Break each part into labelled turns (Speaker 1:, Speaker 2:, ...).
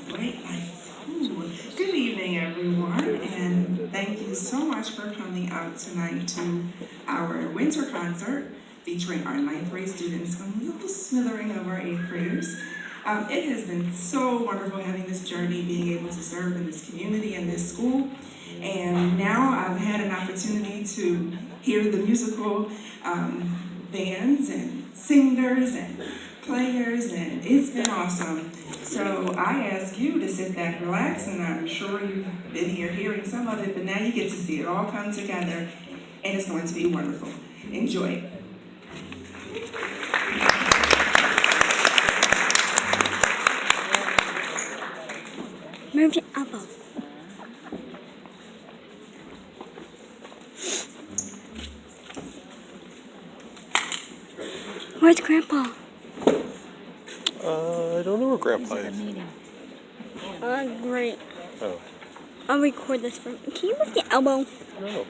Speaker 1: Great lights. Ooh. Good evening, everyone, and thank you so much for coming out tonight to our winter concert featuring our ninth grade students and a little smattering of our eighth graders. It has been so wonderful having this journey, being able to serve in this community and this school. And now I've had an opportunity to hear the musical bands and singers and players, and it's been awesome. So I ask you to sit back, relax, and I'm sure you've been here hearing some of it, but now you get to see it all come together, and it's going to be wonderful. Enjoy.
Speaker 2: Move your elbow. Where's Grandpa?
Speaker 3: I don't know where Grandpa is.
Speaker 2: Great.
Speaker 3: Oh,
Speaker 2: I'll record this for. Can you move your elbow?
Speaker 3: no.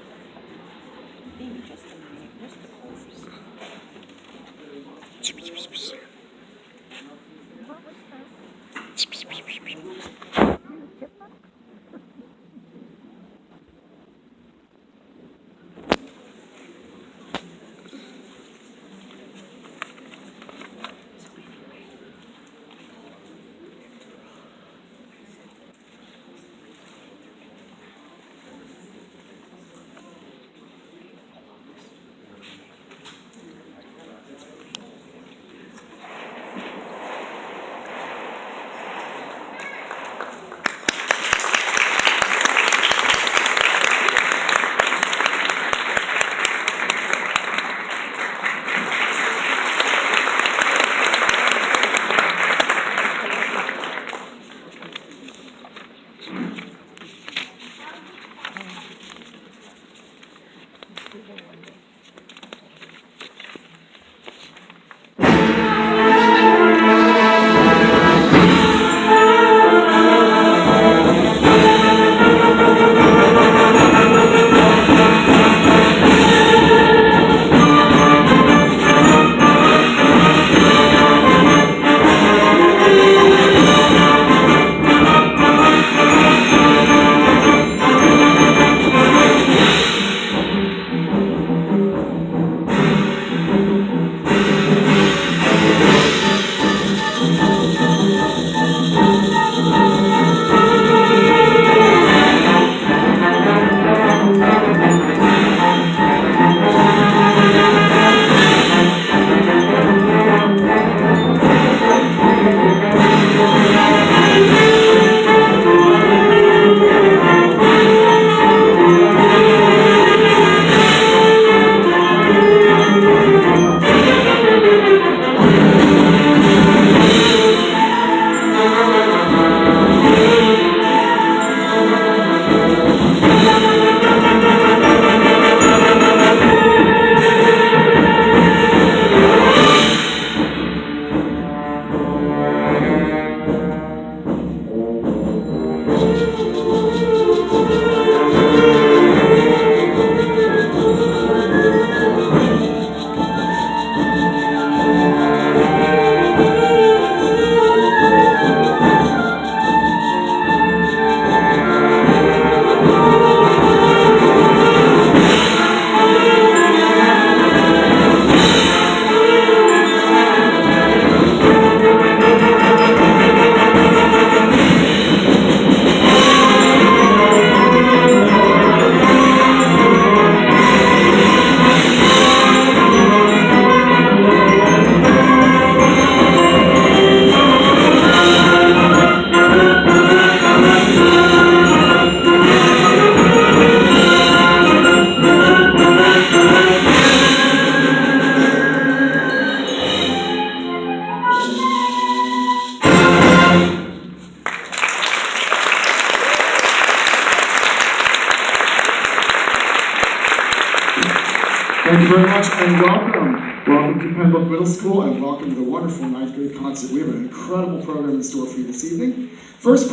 Speaker 4: Thank you very much and welcome. Welcome to Pembroke Middle School and welcome to the wonderful ninth grade concert. We have an incredible program in store for you this evening. First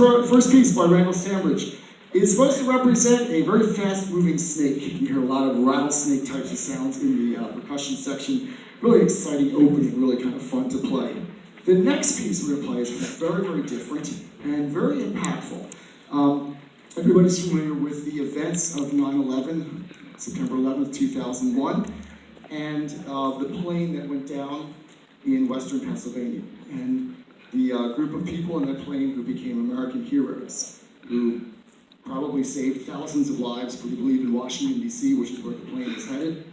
Speaker 4: piece by Randall Sandbridge is supposed to represent a very fast-moving snake. You hear a lot of rattlesnake types of sounds in the percussion section. Really exciting opening, really kind of fun to play. The next piece we're going to play is very, very different and very impactful. Everybody's familiar with the events of 9/11, September 11th, 2001, and the plane that went down in western Pennsylvania, and the group of people in that plane who became American heroes, who probably saved thousands of lives, we believe in Washington, D.C., which is where the plane was headed,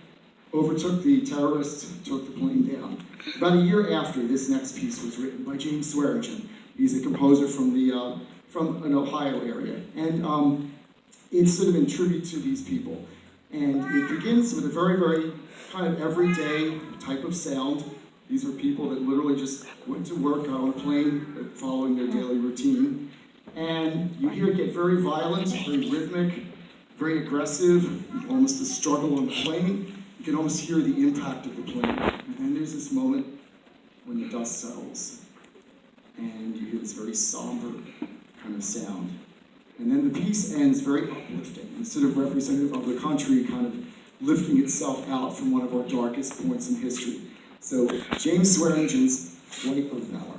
Speaker 4: overtook the terrorists, took the plane down. About a year after, this next piece was written by James Swearingen. He's a composer from an Ohio area, and it's sort of in tribute to these people. And it begins with a very, very kind of everyday type of sound. These are people that literally just went to work, got on a plane, following their daily routine. And you hear it get very violent, very rhythmic, very aggressive, almost a struggle on the plane. You can almost hear the impact of the plane. And then there's this moment when the dust settles, and you hear this very somber kind of sound. And then the piece ends very uplifting, and sort of representative of the country kind of lifting itself out from one of our darkest points in history. So, James Swearingen's Flight of Valor.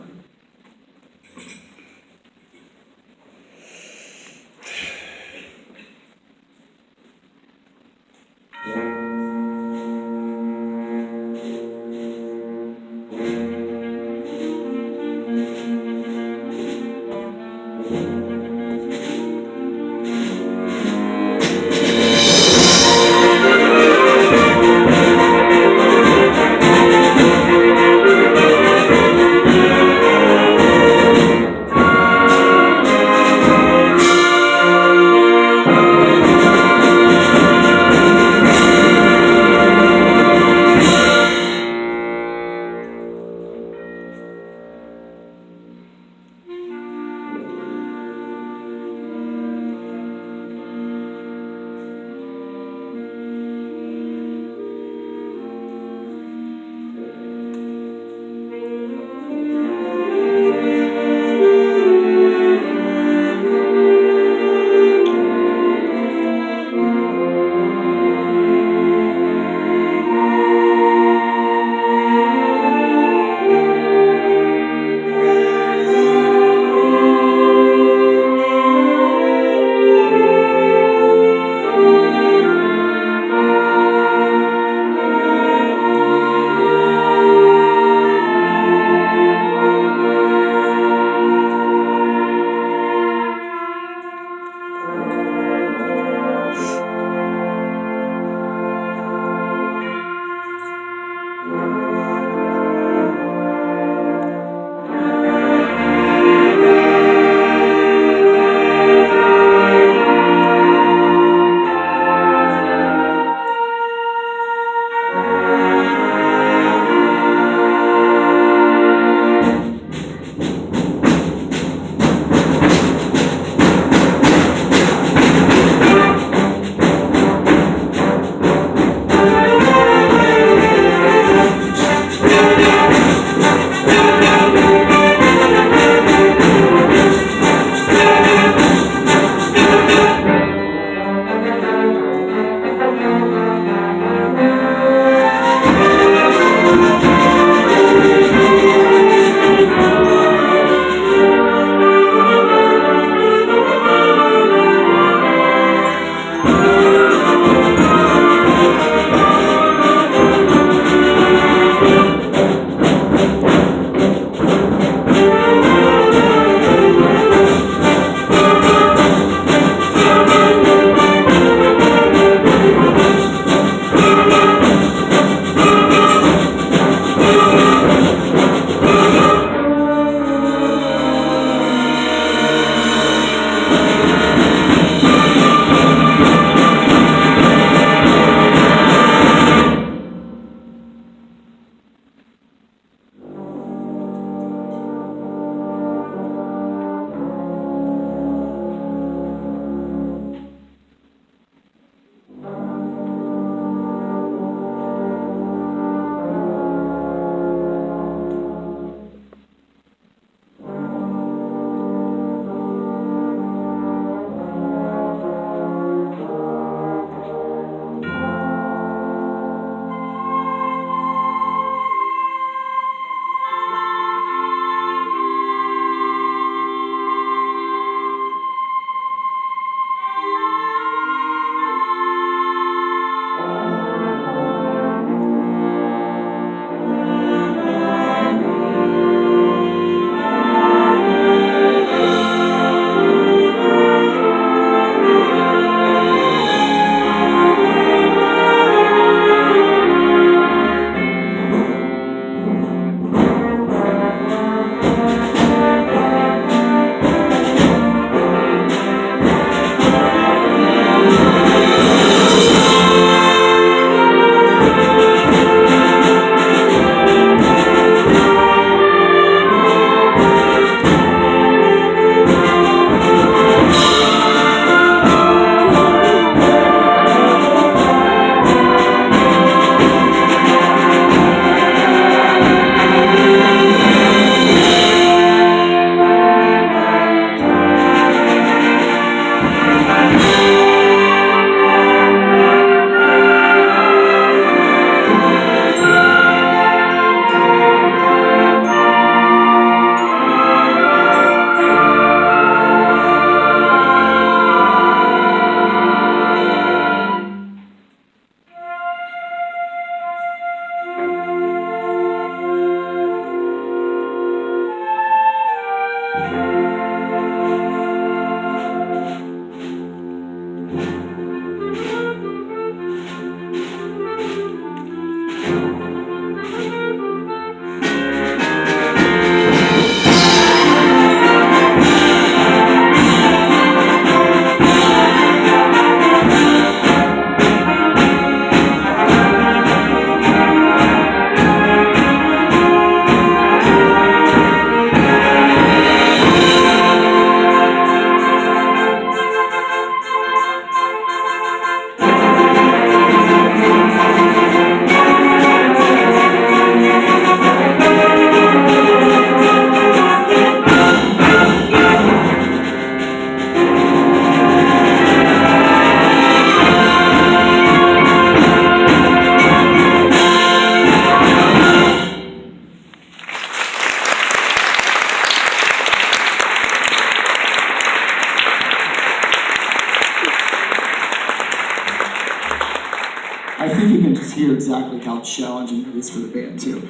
Speaker 4: just hear exactly how challenging it is for the band too.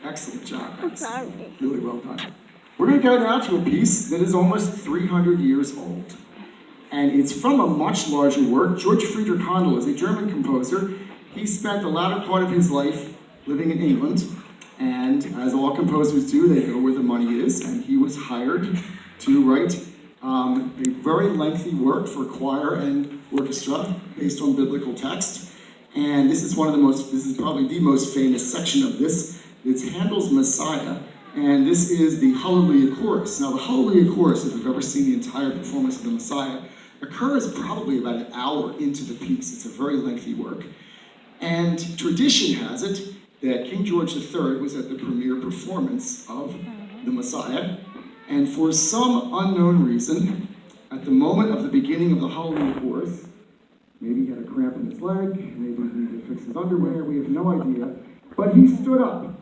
Speaker 4: Excellent job, guys.
Speaker 2: Sorry.
Speaker 4: Really well done. We're going to go now to a piece that is almost 300 years old. And it's from a much larger work. George Friedrich Handel is a German composer. He spent the latter part of his life living in England. And as all composers do, they go where the money is. And he was hired to write a very lengthy work for choir and orchestra based on biblical text. And this is this is probably the most famous section of this. It's Handel's Messiah. And this is the Hallelujah Chorus. Now the Hallelujah Chorus, if you've ever seen the entire performance of the Messiah, occurs probably about an hour into the piece. It's a very lengthy work. And tradition has it that King George III was at the premiere performance of the Messiah. And for some unknown reason, at the moment of the beginning of the Hallelujah Chorus, maybe he had a cramp in his leg, maybe he needed to fix his underwear, we have no idea, but he stood up.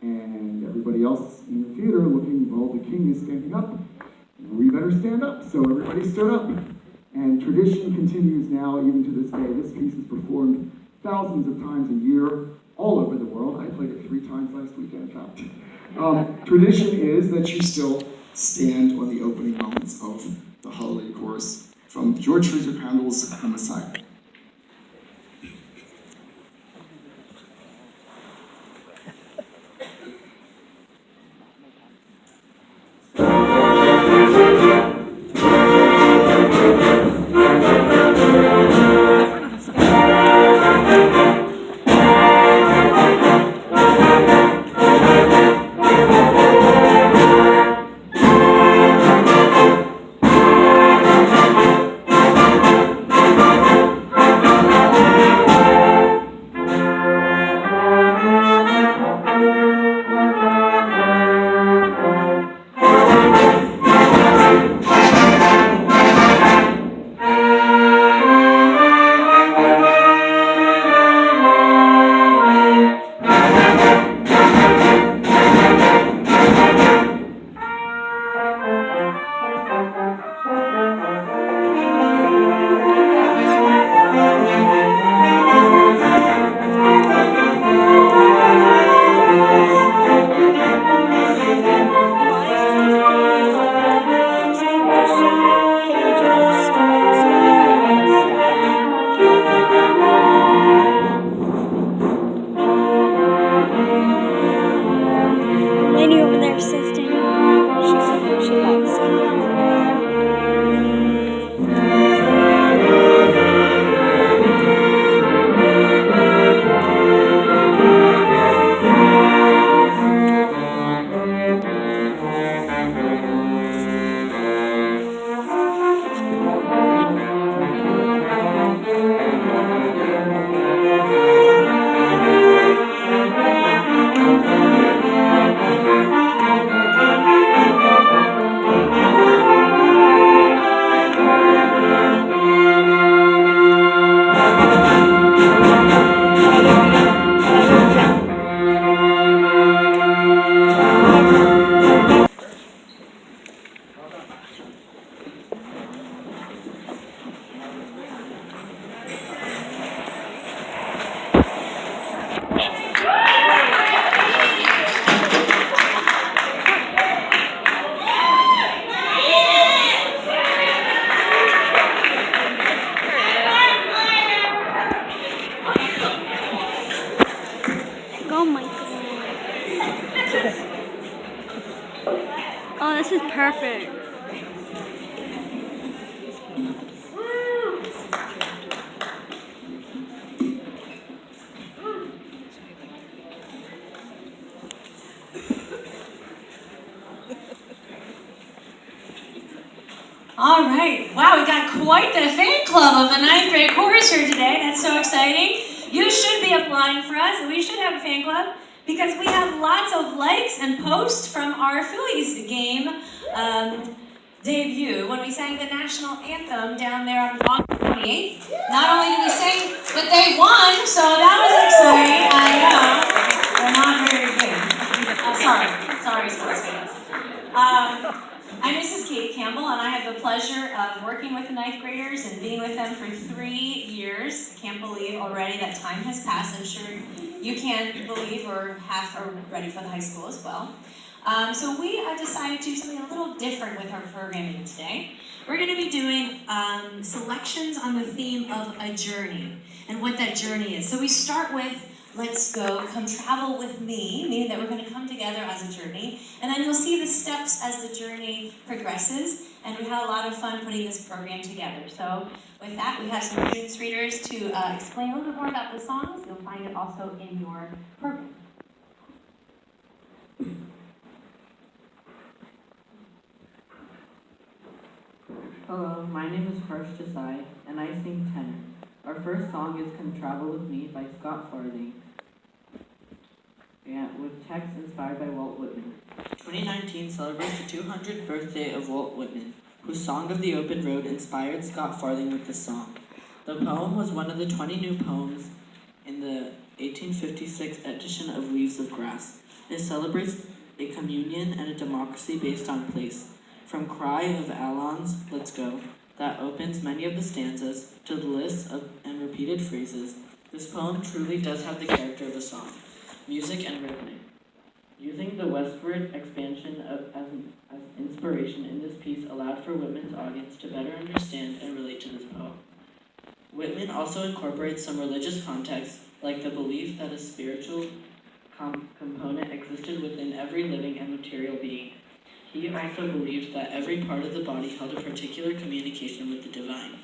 Speaker 4: And everybody else in the theater looking, well, the king is standing up, we better stand up. So everybody stood up. And tradition continues now, even to this day. This piece is performed thousands of times a year, all over the world. I played it 3 times last weekend, in fact. Tradition is that you still stand on the opening moments of the Hallelujah Chorus from George Friedrich Handel's The Messiah.
Speaker 2: Lady over there says to him, she likes him. Oh my god. Oh, this is perfect.
Speaker 3: All right. Wow, we got quite the fan club of the 9th grade chorus here today. That's so exciting. You should be applying for us, and we should have a fan club because we have lots of likes and posts from our Phillies game debut when we sang the national anthem down there on August 28th. Not only did we sing, but they won, so that was exciting. I know. They're not very good. Sorry, sports fans. I'm Mrs. Kate Campbell, and I have the pleasure of working with the ninth graders and being with them for 3 years. Can't believe already that time has passed. I'm sure you can't believe or half are ready for the high school as well. So we decided to do something a little different with our programming today. We're going to be doing selections on the theme of a journey and what that journey is. So we start with let's go, come travel with me, meaning that we're going to come together as a journey, and then you'll see the steps as the journey progresses, and we had a lot of fun putting this program together. So with that, we have some students readers to explain a little bit more about the songs. You'll find it also in your program.
Speaker 5: Hello, my name is Harsh Desai, and I sing tenor. Our first song is Come Travel With Me by Scott Farthing, and with text inspired by Walt Whitman. 2019 celebrates the 200th birthday of Walt Whitman, whose Song of the Open Road inspired Scott Farthing with this song. The poem was one of the 20 new poems in the 1856 edition of Leaves of Grass. It celebrates a communion and a democracy based on place. From Cry of Alon's Let's Go, that opens many of the stanzas, to the list of and repeated phrases, this poem truly does have the character of a song, music and rhythmic. Using the westward expansion as inspiration in this piece allowed for Whitman's audience to better understand and relate to this poem. Whitman also incorporates some religious context, like the belief that a spiritual component existed within every living and material being. He also believed that every part of the body held a particular communication with the divine.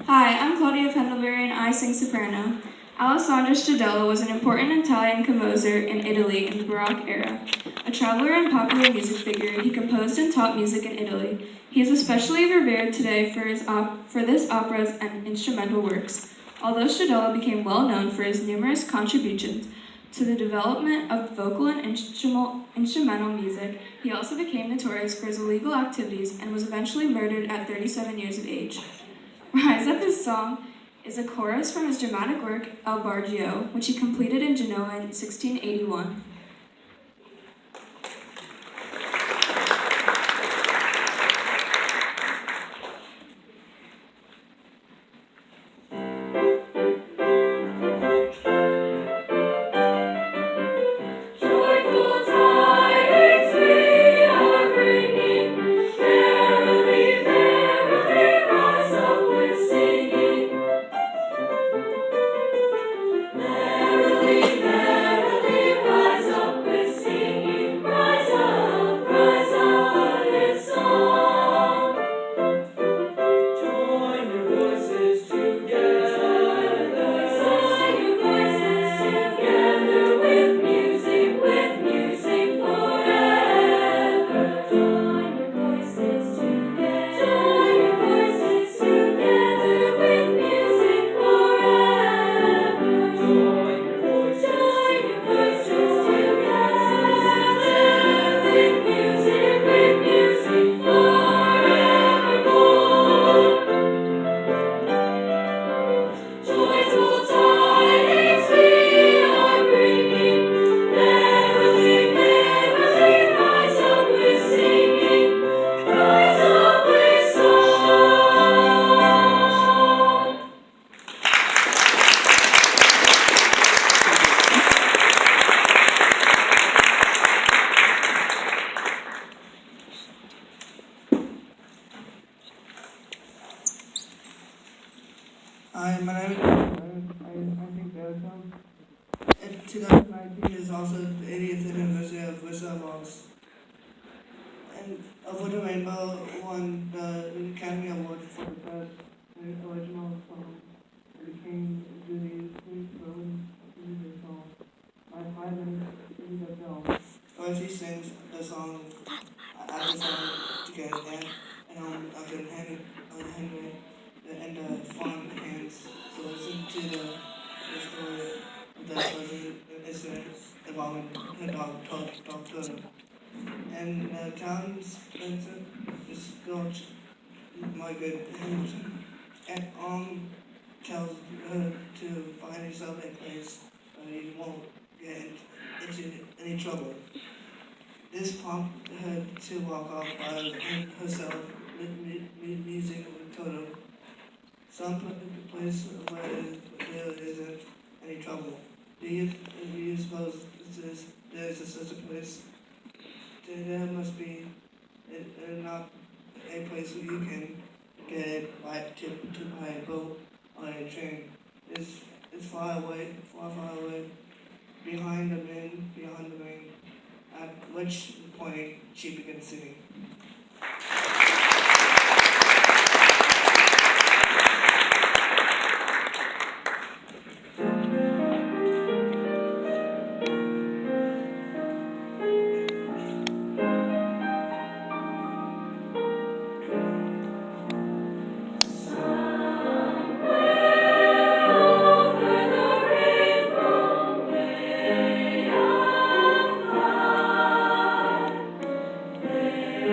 Speaker 6: Hi, I'm Claudia Pendlebury and I sing soprano. Alessandro Stradella was an important Italian composer in Italy in the Baroque era. A traveler and popular music figure, he composed and taught music in Italy. He is especially revered today for this opera's and instrumental works. Although Stradella became well known for his numerous contributions to the development of vocal and instrumental music, he also became notorious for his illegal activities and was eventually murdered at 37 years of age. Rise Up His Song is a chorus from his dramatic work El Bargio, which he completed in Genoa in 1681.
Speaker 7: Hi, my name is I think Belgium. In 2019 is also the 80th anniversary of Whistle Walls. And Over the Rainbow won the Academy Award for the best original song. It became Judy's Sweet Rolling song by 5 minutes into the film. Dorothy sings the song at the song together and after Henry and the fond hands to listen to the story of the pleasant incident involving her dog Toto. And the town Spencer is going to my good and tells her to find herself a place where he won't get into any trouble. This prompted her to walk off by herself with music with Toto. Some place where there isn't any trouble. Do you suppose there's such a place? There must be not a place where you can get by a boat or a train. It's far away, far away, behind the rain. At which point she begins singing.
Speaker 8: Way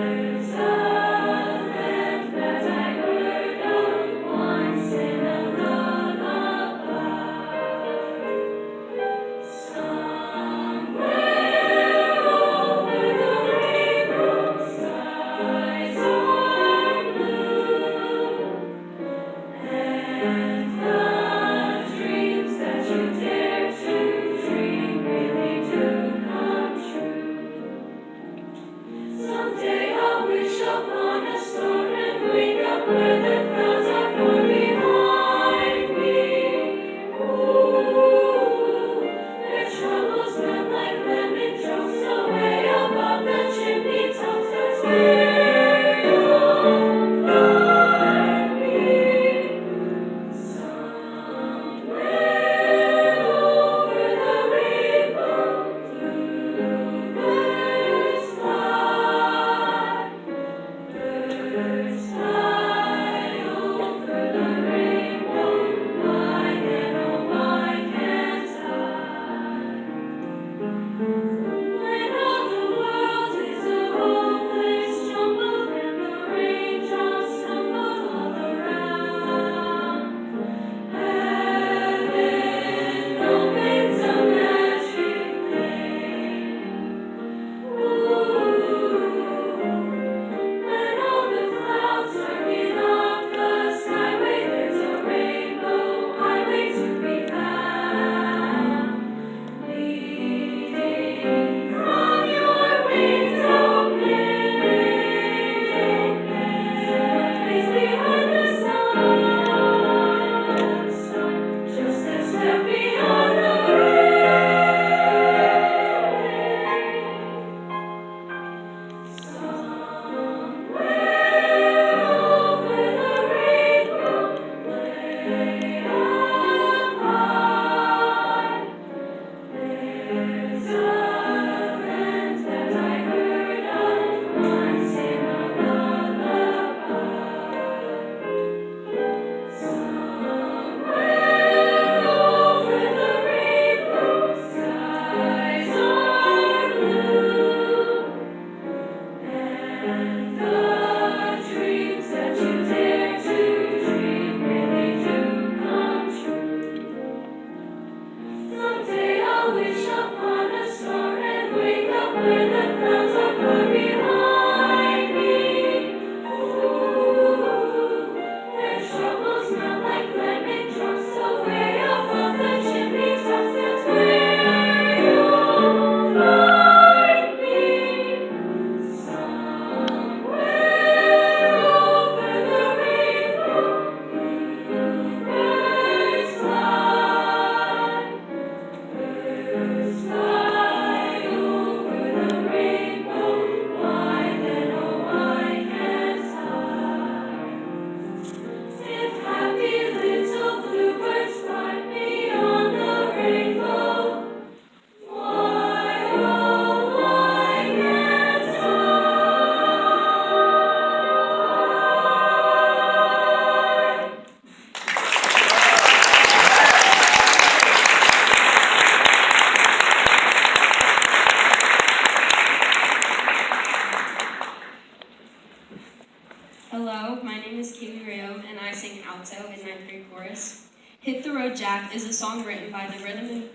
Speaker 6: is a song written by the rhythm and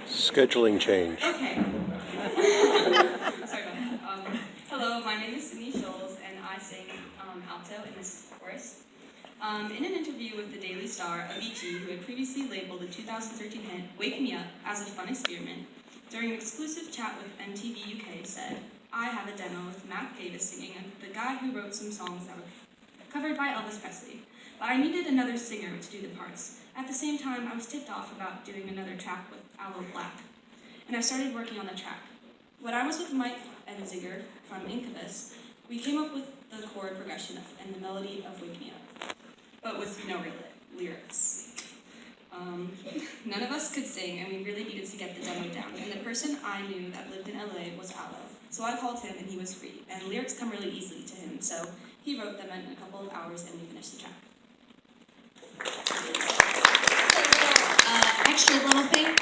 Speaker 8: Scheduling change.
Speaker 6: Okay. Sorry about that. Hello, my name is Sydney Scholes, and I sing alto in this chorus. In an interview with the Daily Star, Avicii, who had previously labeled the 2013 hit Wake Me Up as a fun experiment, during an exclusive chat with MTV UK said, I have a demo with Matt Davis singing, the guy who wrote some songs that were covered by Elvis Presley, but I needed another singer to do the parts. At the same time, I was tipped off about doing another track with Aloe Black, and I started working on the track. When I was with Mike Enziger from Incubus, we came up with the chord progression and the melody of Wake Me Up, but with no real lyrics. None of us could sing, and we really needed to get the demo down, and the person I knew that lived in LA was Aloe. So I called him, and he was free, and lyrics come really easily to him, so he wrote them in a couple of hours, and we finished the track.
Speaker 3: Extra little thing.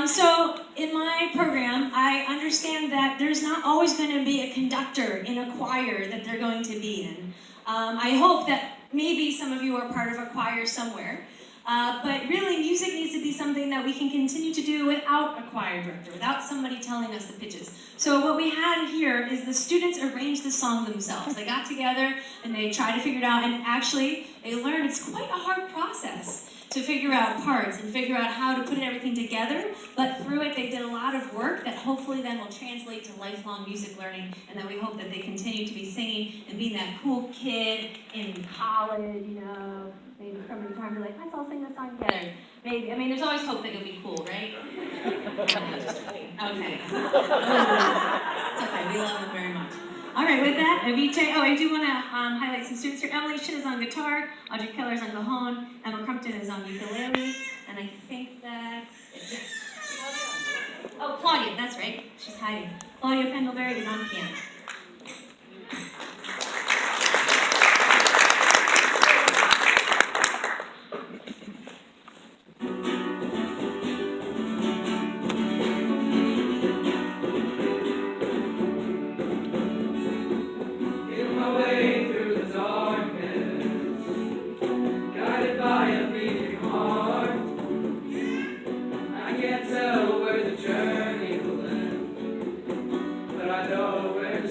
Speaker 3: So in my program, I understand that there's not always going to be a conductor in a choir that they're going to be in. I hope that maybe some of you are part of a choir somewhere. But really, music needs to be something that we can continue to do without a choir director, without somebody telling us the pitches. So what we had here is the students arranged the song themselves. They got together and they tried to figure it out, and actually they learned it's quite a hard process to figure out parts and figure out how to put everything together, but through it they did a lot of work that hopefully then will translate to lifelong music learning, and that we hope that they continue to be singing and being that cool kid in college, you know, maybe from the time they're like, let's all sing this song together. Maybe, I mean, there's always hope that you'll be cool, right? Okay. It's okay, we love them very much. All right, with that, Avicii, I do want to highlight some students here. Emily Shin is on guitar, Audrey Keller's on cajon, Emma Crumpton is on ukulele, and I think that's it. Oh, Claudia, that's right, she's hiding. Claudia Pendlebury is on piano.
Speaker 9: Journey will end, but I know where to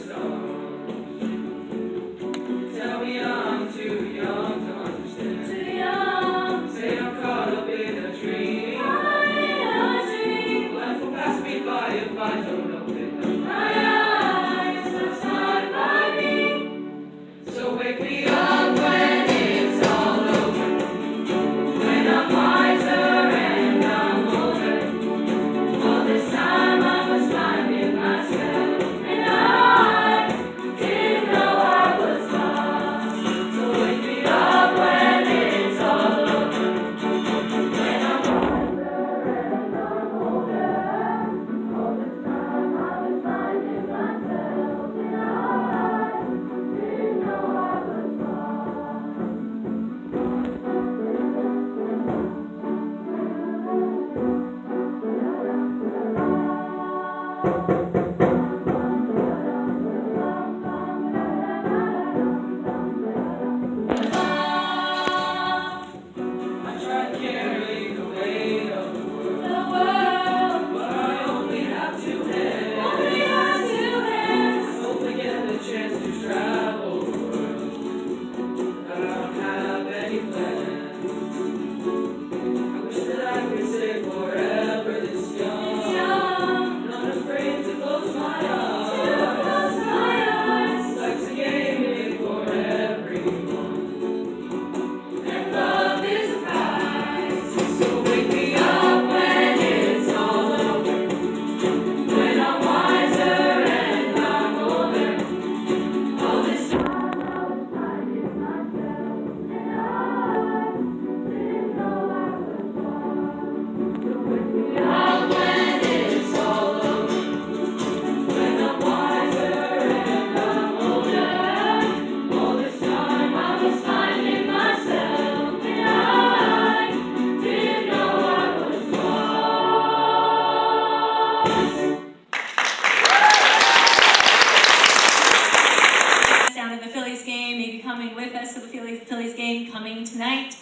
Speaker 3: with us to the Phillies game, coming tonight,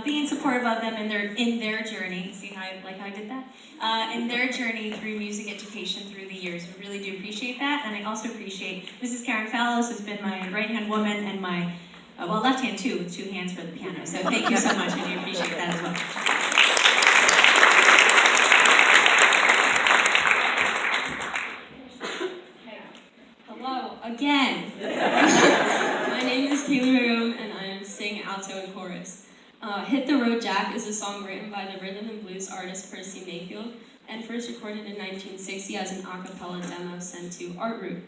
Speaker 3: being supportive of them in their journey. See how I did that? In their journey through music education through the years. We really do appreciate that, and I also appreciate Mrs. Karen Fallows, who's been my right-hand woman and my, left hand too, with 2 hands for the piano. So thank you so much, I do appreciate that as well.
Speaker 9: Hello again. My name is Kaylee Rome, and I am singing alto and chorus. Hit the Road Jack is a song written by the rhythm and blues artist Percy Mayfield and first recorded in 1960 as an a cappella demo sent to Art Root.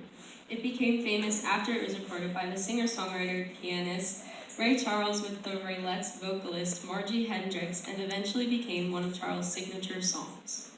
Speaker 9: It became famous after it was recorded by the singer-songwriter pianist Ray Charles with the Raylettes vocalist Margie Hendricks and eventually became one of Charles' signature songs.